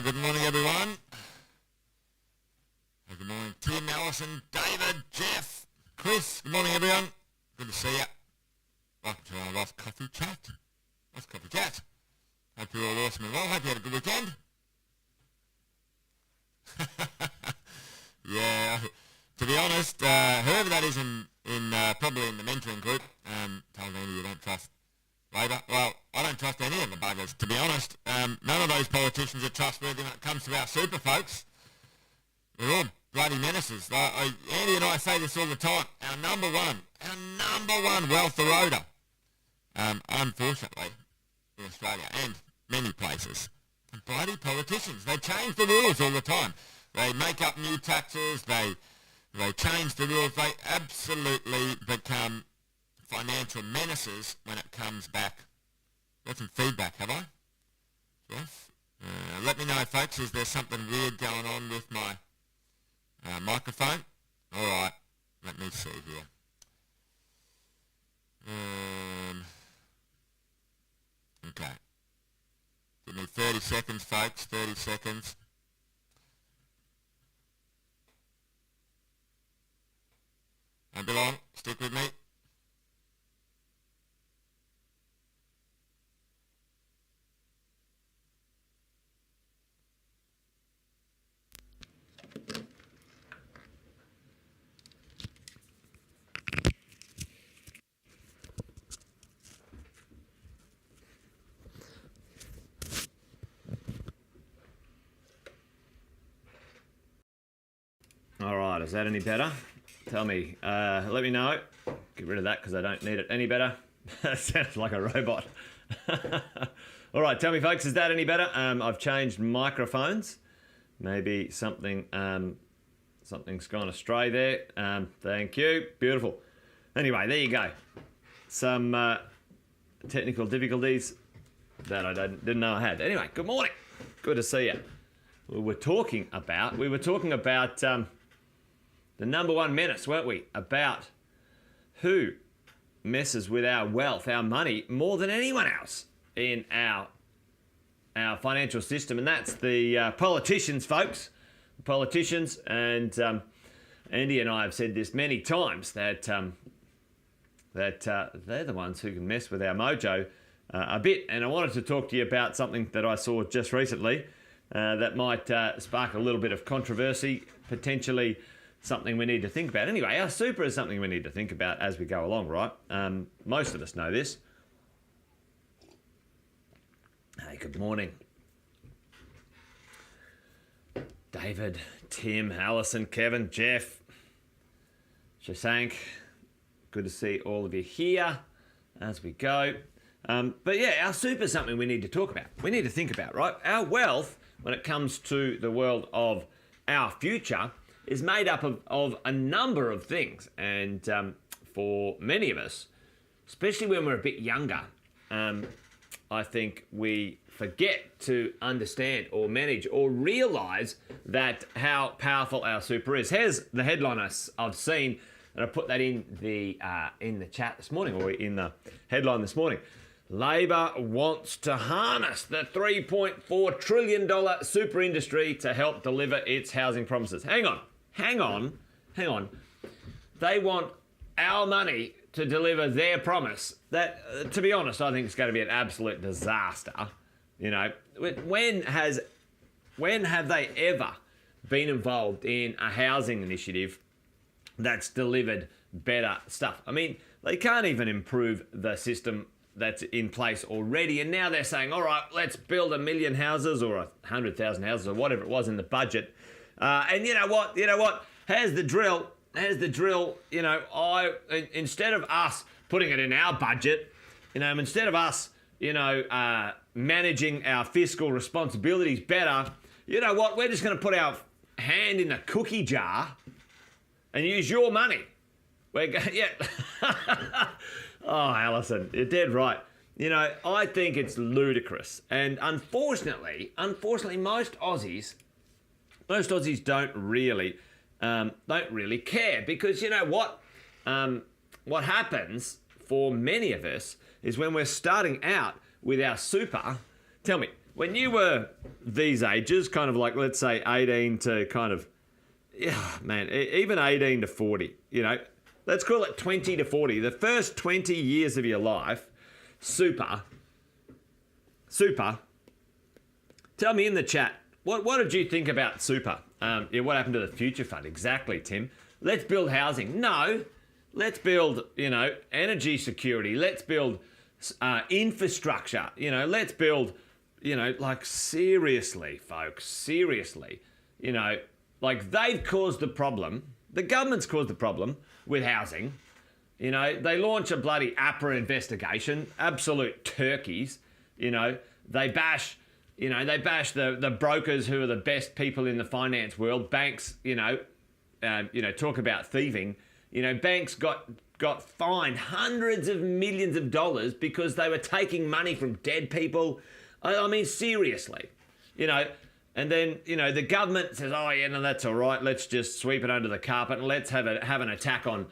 Good morning, everyone. Good morning, Tim, Alison, David, Jeff, Chris. Good morning, everyone. Good to see you. Welcome to our last coffee chat. Hope you're all awesome and well. Hope you had a good weekend. Yeah, to be honest, whoever that is in probably in the mentoring group, told me you don't trust Labor. Well, I don't trust any of the buggers, to be honest. None of those politicians are trustworthy when it comes to our super folks. They're all bloody menaces. Andy and I say this all the time. Our number one wealth eroder, unfortunately, in Australia and many places, are bloody politicians. They change the rules all the time. They make up new taxes. They change the rules. They absolutely become financial menaces when it comes back. Got some feedback, have I? Yes. Let me know, folks, is there something weird going on with my microphone? All right, let me see here. Okay. Give me 30 seconds, folks, 30 seconds. Don't be long, stick with me. All right, is that any better? Tell me. Let me know. Get rid of that because I don't need it any better. That sounds like a robot. All right, tell me, folks, is that any better? I've changed microphones. Maybe something's gone astray there. Thank you. Beautiful. Anyway, there you go. Some technical difficulties that I didn't know I had. Anyway, good morning. Good to see you. We were talking about the number one menace, weren't we? About who messes with our wealth, our money, more than anyone else in our financial system, and that's the politicians, folks. Politicians, and Andy and I have said this many times that they're the ones who can mess with our mojo a bit. And I wanted to talk to you about something that I saw just recently that might spark a little bit of controversy, potentially something we need to think about. Anyway, our super is something we need to think about as we go along, right? Most of us know this. Hey, good morning. David, Tim, Alison, Kevin, Jeff, Shashank. Good to see all of you here as we go. But yeah, our super is something we need to talk about. We need to think about, right? Our wealth, when it comes to the world of our future, is made up of a number of things. And for many of us, especially when we're a bit younger, I think we forget to understand or manage or realise that how powerful our super is. Here's the headline I've seen, and I put that in the chat this morning, or in the headline this morning. Labor wants to harness the $3.4 trillion super industry to help deliver its housing promises. Hang on. They want our money to deliver their promise. That, to be honest, I think it's going to be an absolute disaster. You know, when have they ever been involved in a housing initiative that's delivered better stuff? I mean, they can't even improve the system that's in place already, and now they're saying, all right, let's build 1 million houses or 100,000 houses or whatever it was in the budget. And you know what? Here's the drill. You know, instead of us putting it in our budget, you know, instead of us, you know, managing our fiscal responsibilities better, you know what? We're just going to put our hand in the cookie jar and use your money. Yeah. Oh, Alison, you're dead right. You know, I think it's ludicrous. And unfortunately, most Aussies don't really care, because you know what? What happens for many of us is when we're starting out with our super. Tell me, when you were these ages, kind of like, let's say 18 to kind of, even 18 to 40, let's call it 20 to 40. The first 20 years of your life, super. Tell me in the chat, what did you think about super? What happened to the future fund? Exactly, Tim. Let's build housing. No, let's build, energy security. Let's build infrastructure. Let's build, like seriously, folks, seriously, like they've caused the problem. The government's caused the problem with housing. They launch a bloody APRA investigation, absolute turkeys. They bash the brokers who are the best people in the finance world. Banks, talk about thieving. Banks got fined hundreds of millions of dollars because they were taking money from dead people. I mean, seriously, and then, the government says, oh, yeah, no, that's all right. Let's just sweep it under the carpet and let's have an attack on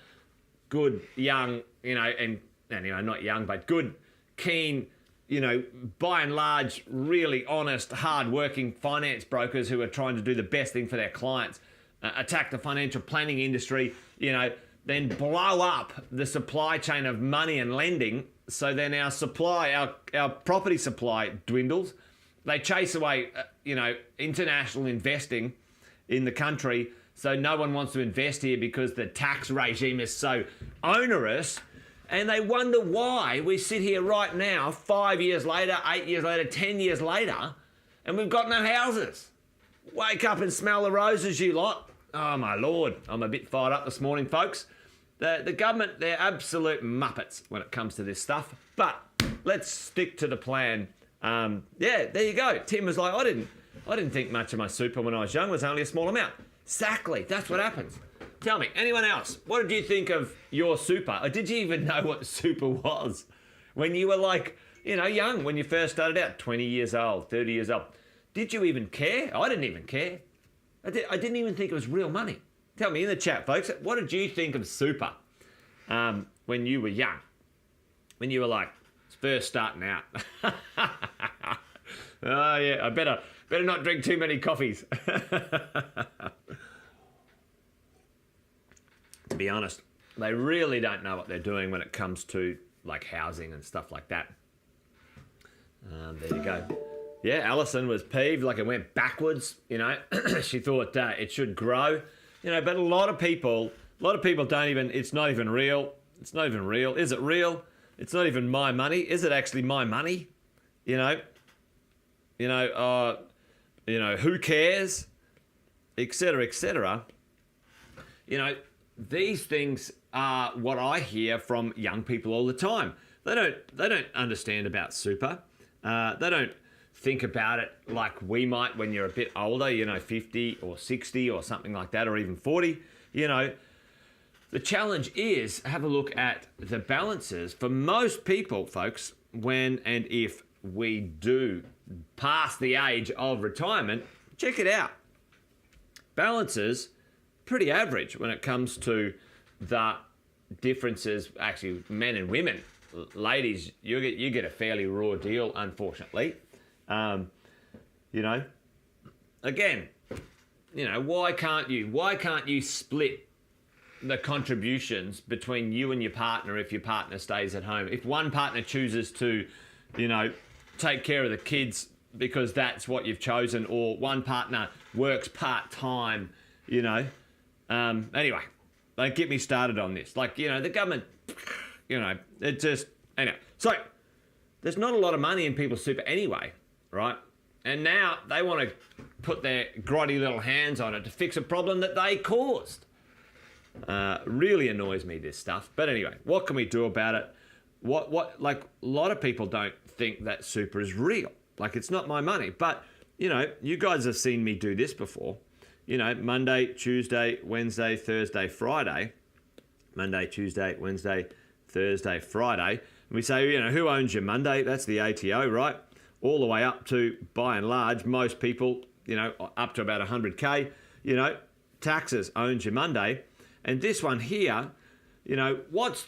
good, young, and not young, but good, keen, by and large, really honest, hard-working finance brokers who are trying to do the best thing for their clients, attack the financial planning industry, then blow up the supply chain of money and lending. So then our property supply dwindles. They chase away, international investing in the country. So no one wants to invest here because the tax regime is so onerous. And they wonder why we sit here right now, 5 years later, 8 years later, 10 years later, and we've got no houses. Wake up and smell the roses, you lot. Oh, my Lord. I'm a bit fired up this morning, folks. The government, they're absolute Muppets when it comes to this stuff. But let's stick to the plan. There you go. Tim was like, I didn't think much of my super when I was young. It was only a small amount. Exactly. That's what happens. Tell me, anyone else, what did you think of your super? Or did you even know what super was when you were like, young, when you first started out, 20 years old, 30 years old? Did you even care? I didn't even care. I didn't even think it was real money. Tell me in the chat, folks, what did you think of super when you were young? When you were like first starting out? Oh, yeah, I better not drink too many coffees. To be honest, they really don't know what they're doing when it comes to like housing and stuff like that. There you go. Yeah, Alison was peeved, like it went backwards, She thought it should grow, but a lot of people don't even, it's not even real. It's not even real. Is it real? It's not even my money. Is it actually my money? Who cares? Etc., etc. These things are what I hear from young people all the time. They don't understand about super. They don't think about it like we might when you're a bit older, 50 or 60 or something like that, or even 40. The challenge is have a look at the balances for most people, folks, when and if we do pass the age of retirement. Check it out. Balances pretty average when it comes to the differences, actually, men and women. Ladies, you get a fairly raw deal, unfortunately. Again, why can't you split the contributions between you and your partner if your partner stays at home? If one partner chooses to, take care of the kids because that's what you've chosen, or one partner works part-time, anyway, don't get me started on this. Like, the government, it just, anyway. So, there's not a lot of money in people's super anyway, right? And now they want to put their grotty little hands on it to fix a problem that they caused. Really annoys me, this stuff. But anyway, what can we do about it? Like, a lot of people don't think that super is real. Like, it's not my money. But, you guys have seen me do this before. Monday, Tuesday, Wednesday, Thursday, Friday. Monday, Tuesday, Wednesday, Thursday, Friday. And we say, who owns your Monday? That's the ATO, right? All the way up to, by and large, most people, up to about 100K, taxes owns your Monday. And this one here, what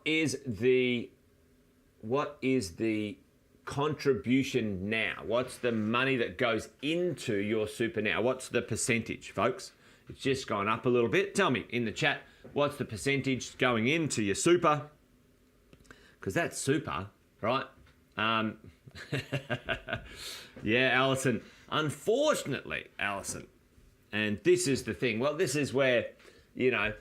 is the contribution now? What's the money that goes into your super now? What's the percentage, folks? It's just gone up a little bit. Tell me in the chat, what's the percentage going into your super? Because that's super, right? Yeah, Alison. Unfortunately, Alison, and this is the thing. Well, this is where, you know,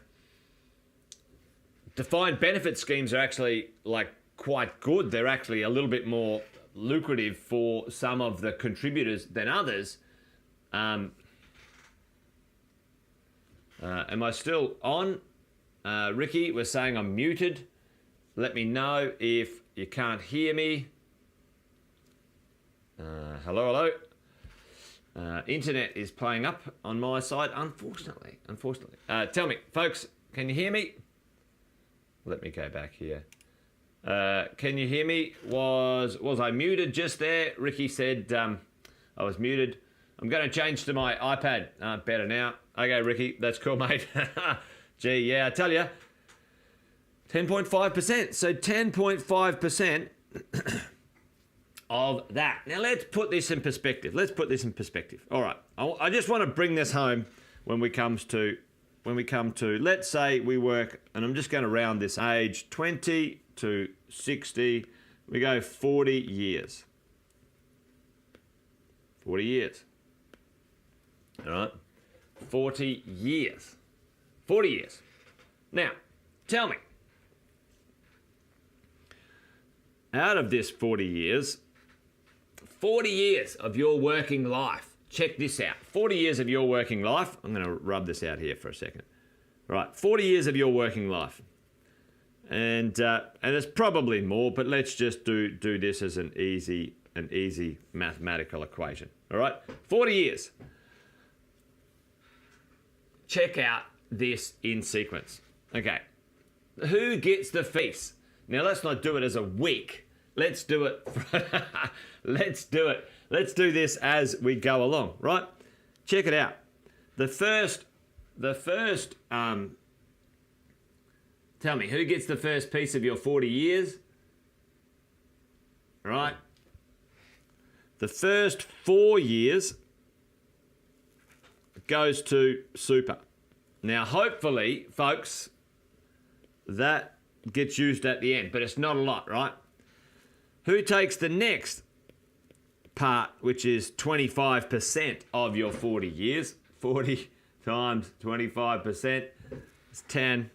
defined benefit schemes are actually like quite good. They're actually a little bit more lucrative for some of the contributors than others. Am I still on? Ricky was saying I'm muted. Let me know if you can't hear me. Hello. Internet is playing up on my side, unfortunately. Tell me, folks, can you hear me? Let me go back here. Can you hear me? Was I muted just there? Ricky said I was muted. I'm going to change to my iPad. Better now. Okay, Ricky, that's cool, mate. Gee, yeah, I tell you, 10.5%. So 10.5% of that. Now let's put this in perspective. All right, I just want to bring this home when we come to, let's say we work, and I'm just going to round this age, 20 to 60, we go 40 years. 40 years. All right, 40 years. 40 years. Now, tell me, out of this 40 years of your working life, check this out. 40 years of your working life. I'm going to rub this out here for a second. Right, 40 years of your working life. And there's probably more, but let's just do this as an easy mathematical equation. All right, 40 years. Check out this in sequence. Okay, who gets the feast? Now let's not do it as a week. Let's do it. Let's do this as we go along, right? Check it out. The first. Tell me, who gets the first piece of your 40 years? Right. The first 4 years goes to super. Now, hopefully, folks, that gets used at the end, but it's not a lot, right? Who takes the next part, which is 25% of your 40 years? 40 times 25% is 10.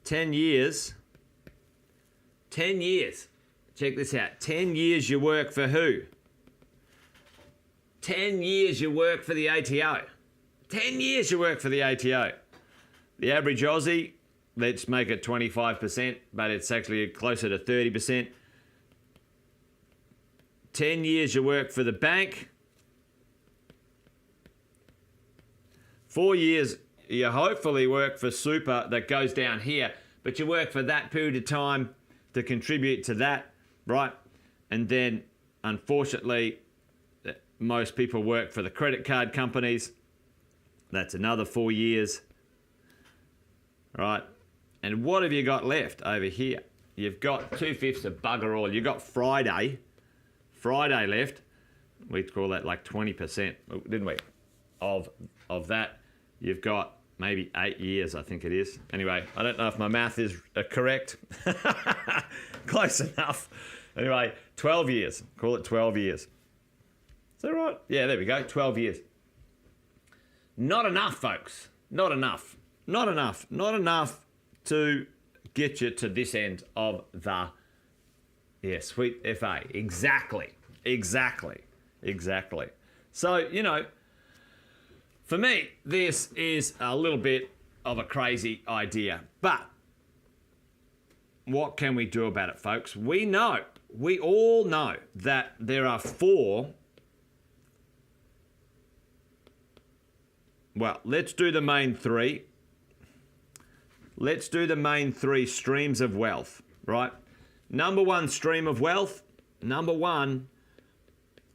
10 years. 10 years. Check this out. 10 years you work for who? 10 years you work for the ATO. 10 years you work for the ATO. The average Aussie, let's make it 25%, but it's actually closer to 30%. 10 years you work for the bank. 4 years you hopefully work for super that goes down here, but you work for that period of time to contribute to that, right? And then, unfortunately, most people work for the credit card companies. That's another 4 years, right? And what have you got left over here? You've got 2/5 of bugger all. You've got Friday left. We call that like 20%, didn't we? Of that, you've got maybe 8 years, I think it is. Anyway, I don't know if my math is correct. Close enough. Anyway, 12 years. Call it 12 years. Is that right? Yeah, there we go. 12 years. Not enough, folks. Not enough. Not enough. Not enough to get you to this end of the sweet FA. Exactly. So, you know, for me, this is a little bit of a crazy idea. But what can we do about it, folks? We all know that there are four. Well, let's do the main three. Let's do the main three streams of wealth, right? Number one stream of wealth. Number one,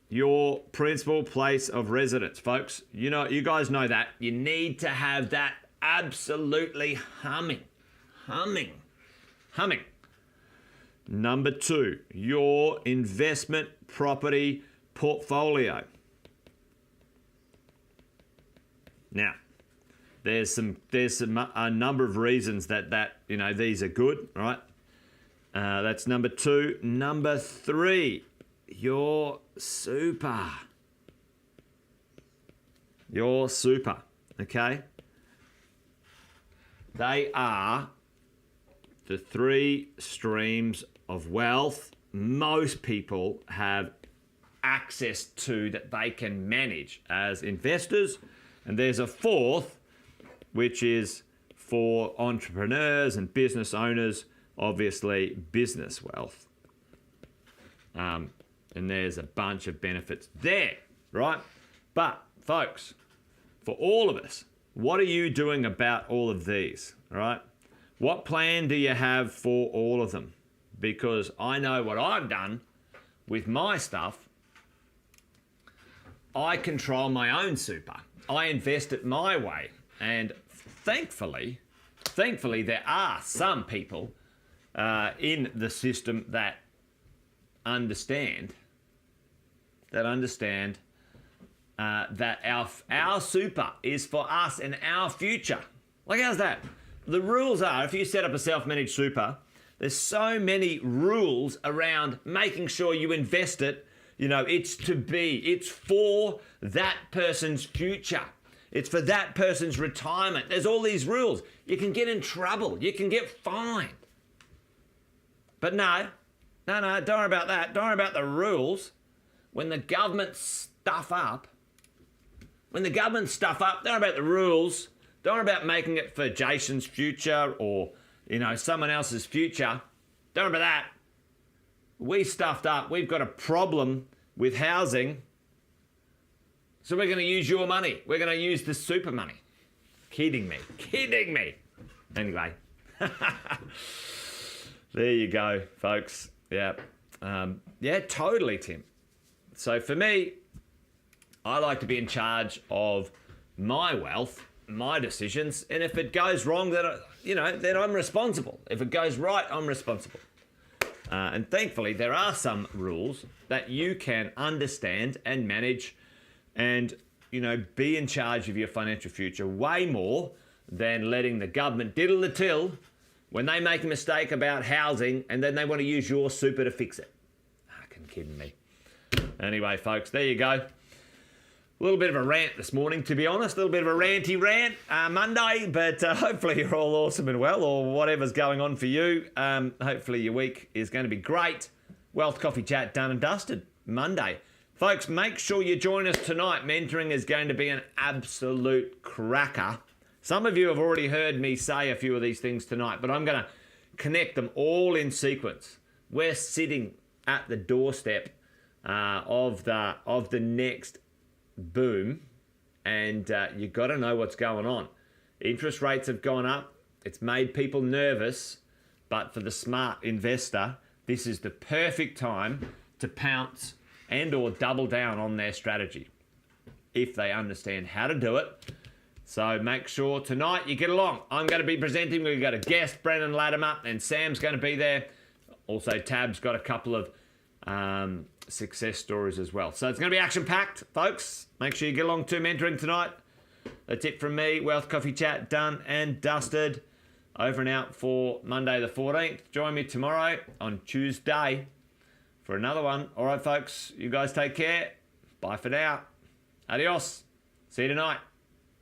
your principal place of residence, folks. You know, you guys know that. You need to have that absolutely humming. Number 2, your investment property portfolio. Now, there's a number of reasons that these are good, right? That's number 2. Number 3, your super. Your super, okay? They are the 3 streams of wealth most people have access to that they can manage as investors. And there's a 4th, which is for entrepreneurs and business owners, obviously business wealth. And there's a bunch of benefits there, right? But, folks, for all of us, what are you doing about all of these, right? What plan do you have for all of them? Because I know what I've done with my stuff. I control my own super. I invest it my way. And thankfully, there are some people in the system that understand that our super is for us and our future. Like, how's that? The rules are, if you set up a self-managed super, there's so many rules around making sure you invest it. It's for that person's future. It's for that person's retirement. There's all these rules. You can get in trouble. You can get fined. But no, don't worry about that. Don't worry about the rules. When the government stuff up, don't worry about the rules. Don't worry about making it for Jason's future or, someone else's future. Don't worry about that. We stuffed up. We've got a problem with housing. So we're going to use your money. We're going to use the super money. Kidding me. Anyway. There you go, folks. Yeah. Totally, Tim. So for me, I like to be in charge of my wealth, my decisions, and if it goes wrong, then I'm responsible. If it goes right, I'm responsible. And thankfully, there are some rules that you can understand and manage and, be in charge of your financial future way more than letting the government diddle the till when they make a mistake about housing and then they want to use your super to fix it. Fucking kidding me. Anyway, folks, there you go. A little bit of a rant this morning, to be honest. A little bit of a ranty rant Monday, but hopefully you're all awesome and well, or whatever's going on for you. Hopefully your week is going to be great. Wealth Coffee Chat done and dusted Monday. Folks, make sure you join us tonight. Mentoring is going to be an absolute cracker. Some of you have already heard me say a few of these things tonight, but I'm going to connect them all in sequence. We're sitting at the doorstep of the next boom, and you've got to know what's going on. Interest rates have gone up. It's made people nervous, but for the smart investor, this is the perfect time to pounce and or double down on their strategy if they understand how to do it. So make sure tonight you get along. I'm going to be presenting. We've got a guest, Brennan Latimer, and Sam's going to be there. Also, Tab's got a couple of success stories as well. So it's going to be action-packed, folks. Make sure you get along to mentoring tonight. That's it from me. Wealth Coffee Chat done and dusted. Over and out for Monday the 14th. Join me tomorrow on Tuesday for another one. All right, folks. You guys take care. Bye for now. Adios. See you tonight.